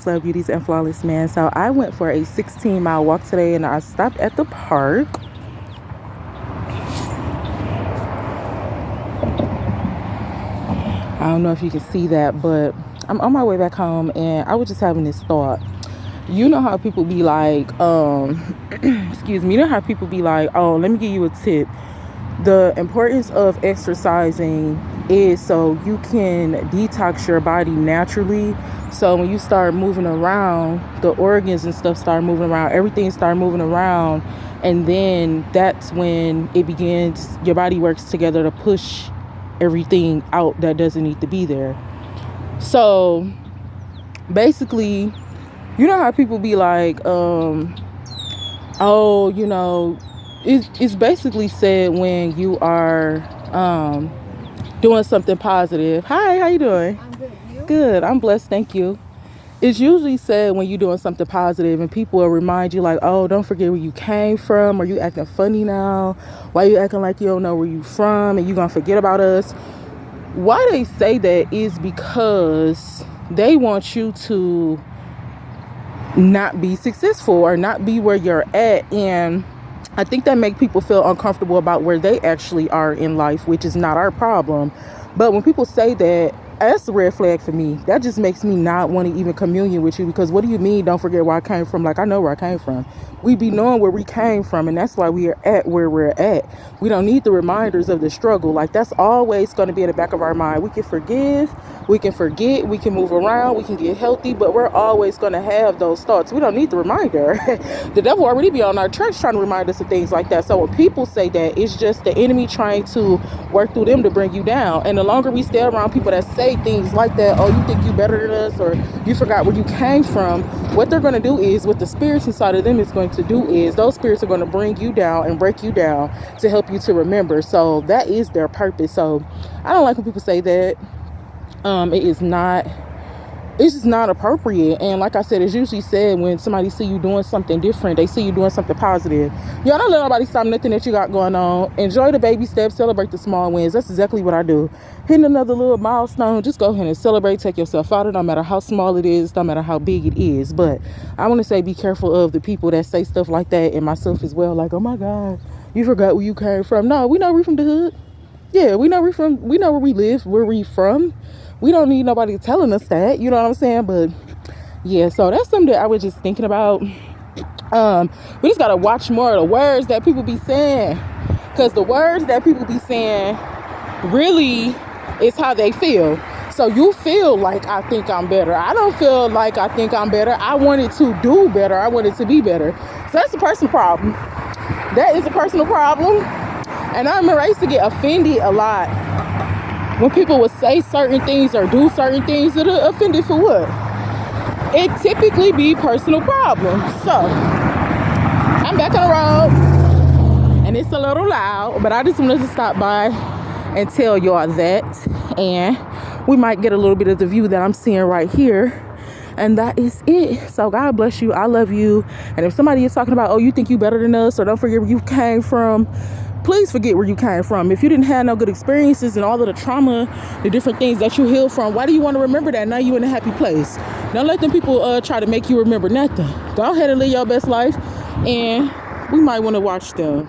Princess Love, Beauties, and Flawless Man. So I went for a 16-mile walk today, and I stopped at the park. I don't know if you can see that, but I'm on my way back home, and I was just having this thought. You know how people be like, excuse me, you know how people be like, oh, let me give you a tip. The importance of exercising is so you can detox your body naturally. So when you start moving around, the organs and stuff start moving around, everything start moving around, and then that's when it begins, your body works together to push everything out that doesn't need to be there. So basically, you know how people be like, oh, you know, it's basically said when you are doing something positive. Hi, how you doing? I'm good. You? Good. I'm blessed. Thank you. It's usually said when you're doing something positive, and people will remind you like, oh, don't forget where you came from. Are you acting funny now? Why you acting like you don't know where you from and you gonna forget about us? Why they say that is because they want you to not be successful or not be where you're at. And I think that make people feel uncomfortable about where they actually are in life, which is not our problem. But when people say that, that's a red flag for me. That just makes me not want to even communion with you, because what do you mean don't forget where I came from? Like, I know where I came from. We be knowing where we came from, and that's why we are at where we're at. We don't need the reminders of the struggle. Like, that's always going to be in the back of our mind. We can forgive, we can forget, we can move around, we can get healthy, but we're always going to have those thoughts. We don't need the reminder. The devil already be on our tracks trying to remind us of things like that. So when people say that, it's just the enemy trying to work through them to bring you down. And the longer we stay around people that say things like that, oh, you think you better than us, or you forgot where you came from, what they're going to do is, what the spirits inside of them is going to do is, those spirits are going to bring you down and break you down to help you to remember. So that is their purpose. So I don't like when people say that. It's just not appropriate. And like I said, it's usually said when somebody see you doing something different, they see you doing something positive. Y'all don't let nobody stop nothing that you got going on. Enjoy the baby steps, celebrate the small wins. That's exactly what I do. Hitting another little milestone, just go ahead and celebrate, take yourself out of it, no matter how small it is, no matter how big it is. But I want to say, be careful of the people that say stuff like that, and myself as well, like, oh my God, you forgot where you came from. No, we know we from the hood. Yeah, we know we know where we live, where we from. We don't need nobody telling us that, you know what I'm saying? But yeah, so that's something that I was just thinking about. We just gotta watch more of the words that people be saying, because the words that people be saying really is how they feel. So you feel like, I think I'm better. I don't feel like I think I'm better. I wanted to do better. I wanted to be better. So that's a personal problem. That is a personal problem. And I remember I used to get offended a lot when people would say certain things or do certain things. That are offended for what? It typically be personal problems. So I'm back on the road, and it's a little loud, but I just wanted to stop by and tell y'all that, and we might get a little bit of the view that I'm seeing right here. And that is it. So God bless you. I love you. And if somebody is talking about, oh, you think you better than us, or don't forget where you came from, please forget where you came from. If you didn't have no good experiences and all of the trauma, the different things that you healed from, why do you want to remember that? Now you in a happy place. Don't let them people try to make you remember nothing. Go ahead and live your best life, and we might want to watch them.